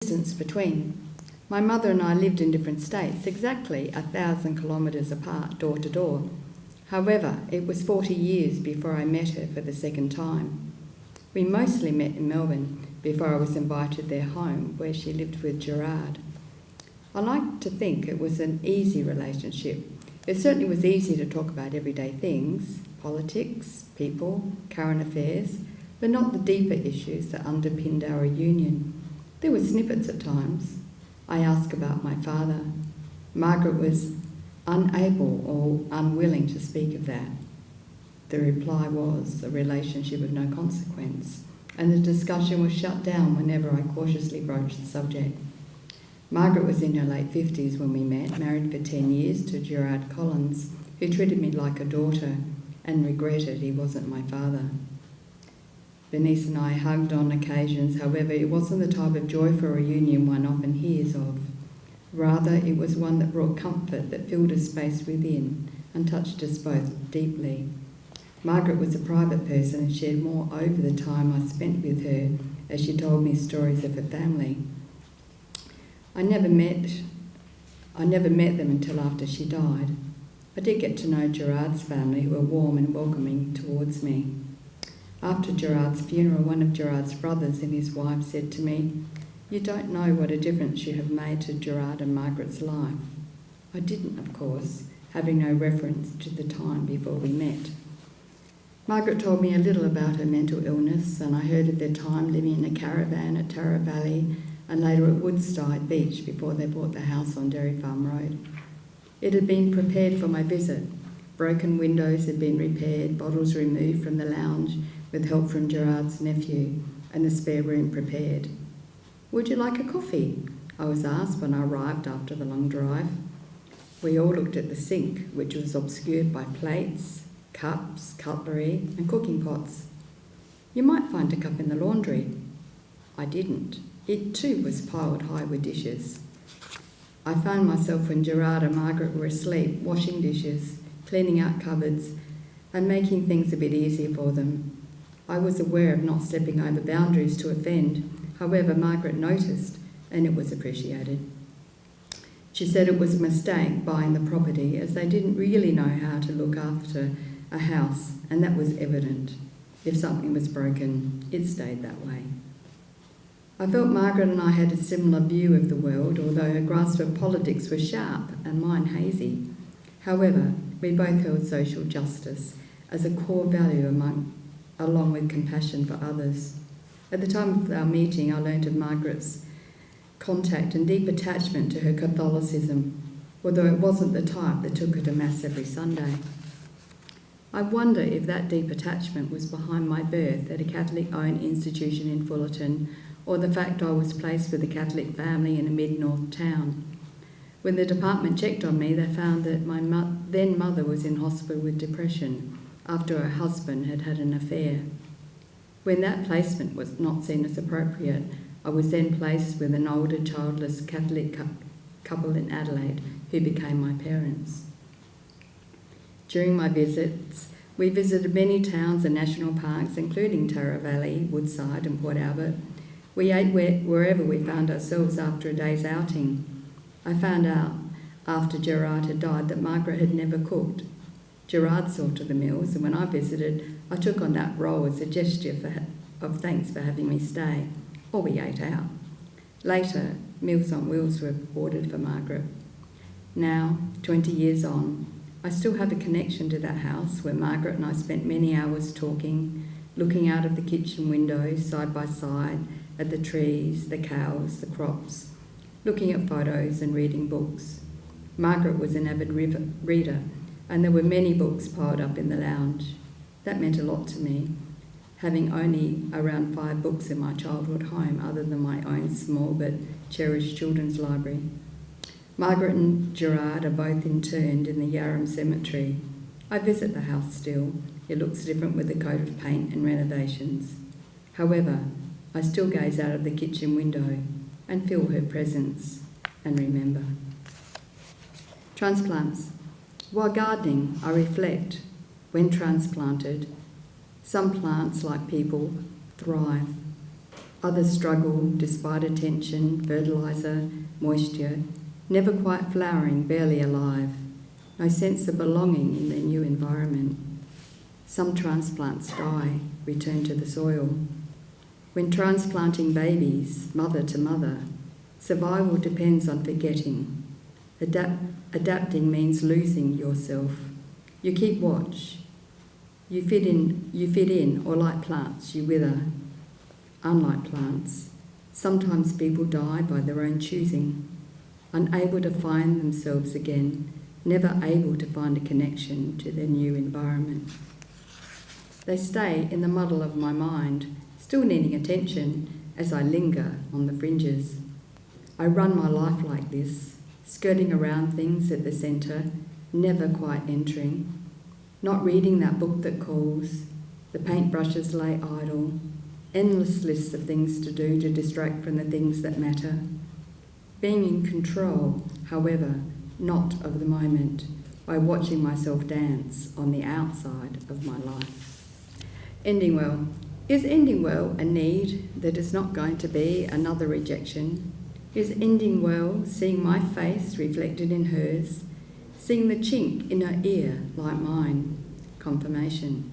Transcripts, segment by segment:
distance between. My mother and I lived in different states, exactly 1,000 kilometres apart, door to door. However, it was 40 years before I met her for the second time. We mostly met in Melbourne before I was invited to their home, where she lived with Gerard. I like to think it was an easy relationship. It certainly was easy to talk about everyday things, politics, people, current affairs, but not the deeper issues that underpinned our union. There were snippets at times. I asked about my father. Margaret was unable or unwilling to speak of that. The reply was a relationship of no consequence, and the discussion was shut down whenever I cautiously broached the subject. Margaret was in her late 50s when we met, married for 10 years to Gerard Collins, who treated me like a daughter and regretted he wasn't my father. Bernice and I hugged on occasions, however, it wasn't the type of joyful reunion one often hears of. Rather, it was one that brought comfort, that filled a space within and touched us both deeply. Margaret was a private person and shared more over the time I spent with her as she told me stories of her family. I never met them until after she died. I did get to know Gerard's family, who were warm and welcoming towards me. After Gerard's funeral, one of Gerard's brothers and his wife said to me, "You don't know what a difference you have made to Gerard and Margaret's life." I didn't, of course, having no reference to the time before we met. Margaret told me a little about her mental illness, and I heard of their time living in a caravan at Tarra Valley and later at Woodside Beach before they bought the house on Dairy Farm Road. It had been prepared for my visit. Broken windows had been repaired, bottles removed from the lounge with help from Gerard's nephew, and the spare room prepared. "Would you like a coffee?" I was asked when I arrived after the long drive. We all looked at the sink, which was obscured by plates, cups, cutlery, and cooking pots. "You might find a cup in the laundry." I didn't. It too was piled high with dishes. I found myself when Gerard and Margaret were asleep, washing dishes, cleaning out cupboards, and making things a bit easier for them. I was aware of not stepping over boundaries to offend. However, Margaret noticed, and it was appreciated. She said it was a mistake buying the property, as they didn't really know how to look after a house, and that was evident. If something was broken, it stayed that way. I felt Margaret and I had a similar view of the world, although her grasp of politics was sharp and mine hazy. However, we both held social justice as a core value along with compassion for others. At the time of our meeting, I learned of Margaret's contact and deep attachment to her Catholicism, although it wasn't the type that took her to Mass every Sunday. I wonder if that deep attachment was behind my birth at a Catholic-owned institution in Fullerton, or the fact I was placed with a Catholic family in a mid-north town. When the department checked on me, they found that my then mother was in hospital with depression after her husband had had an affair. When that placement was not seen as appropriate, I was then placed with an older childless Catholic couple in Adelaide who became my parents. During my visits, we visited many towns and national parks, including Tarra Valley, Woodside and Port Albert. We ate wherever we found ourselves after a day's outing. I found out after Gerard had died that Margaret had never cooked. Gerard saw to the meals, and when I visited, I took on that role as a gesture of thanks for having me stay, or we ate out. Later, Meals on Wheels were ordered for Margaret. Now, 20 years on, I still have a connection to that house where Margaret and I spent many hours talking, looking out of the kitchen windows side by side at the trees, the cows, the crops, looking at photos and reading books. Margaret was an avid reader, and there were many books piled up in the lounge. That meant a lot to me, having only around 5 books in my childhood home other than my own small but cherished children's library. Margaret and Gerard are both interred in the Yarram Cemetery. I visit the house still. It looks different with a coat of paint and renovations. However, I still gaze out of the kitchen window and feel her presence and remember. Transplants. While gardening, I reflect, when transplanted, some plants, like people, thrive. Others struggle despite attention, fertiliser, moisture, never quite flowering, barely alive, no sense of belonging in their new environment. Some transplants die, return to the soil. When transplanting babies, mother to mother, survival depends on forgetting. Adapting means losing yourself. You keep watch. You fit in, or like plants, you wither. Unlike plants, sometimes people die by their own choosing, unable to find themselves again, never able to find a connection to their new environment. They stay in the muddle of my mind, still needing attention as I linger on the fringes. I run my life like this, skirting around things at the centre, never quite entering, not reading that book that calls, the paintbrushes lay idle, endless lists of things to do to distract from the things that matter. Being in control, however, not of the moment, by watching myself dance on the outside of my life. Ending well. Is ending well a need that is not going to be another rejection? Is ending well seeing my face reflected in hers, seeing the chink in her ear like mine? Confirmation.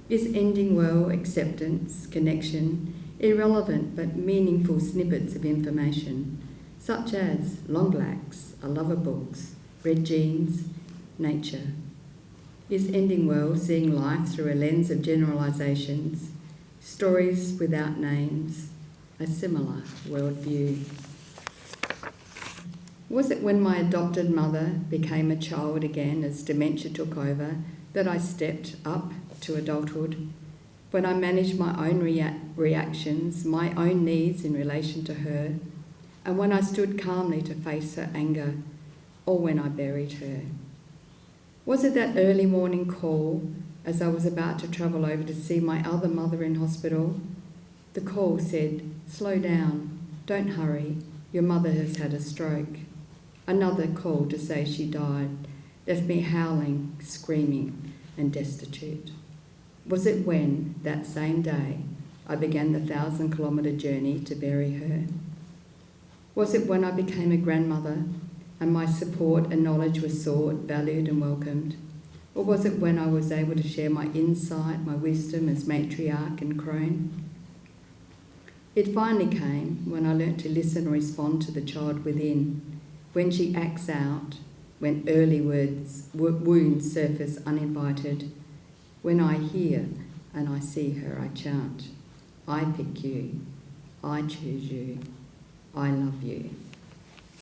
Is ending well acceptance, connection, irrelevant but meaningful snippets of information, such as long blacks, a love of books, red jeans, nature? Is ending well seeing life through a lens of generalisations, stories without names, a similar worldview? Was it when my adopted mother became a child again as dementia took over that I stepped up to adulthood? When I managed my own reactions, my own needs in relation to her, and when I stood calmly to face her anger, or when I buried her? Was it that early morning call as I was about to travel over to see my other mother in hospital? The call said, "Slow down, don't hurry, your mother has had a stroke." Another call to say she died left me howling, screaming and destitute. Was it when, that same day, I began the 1,000-kilometre journey to bury her? Was it when I became a grandmother and my support and knowledge were sought, valued and welcomed? Or was it when I was able to share my insight, my wisdom as matriarch and crone? It finally came when I learnt to listen and respond to the child within, when she acts out, when early wounds surface uninvited, when I hear and I see her, I chant, "I pick you, I choose you, I love you."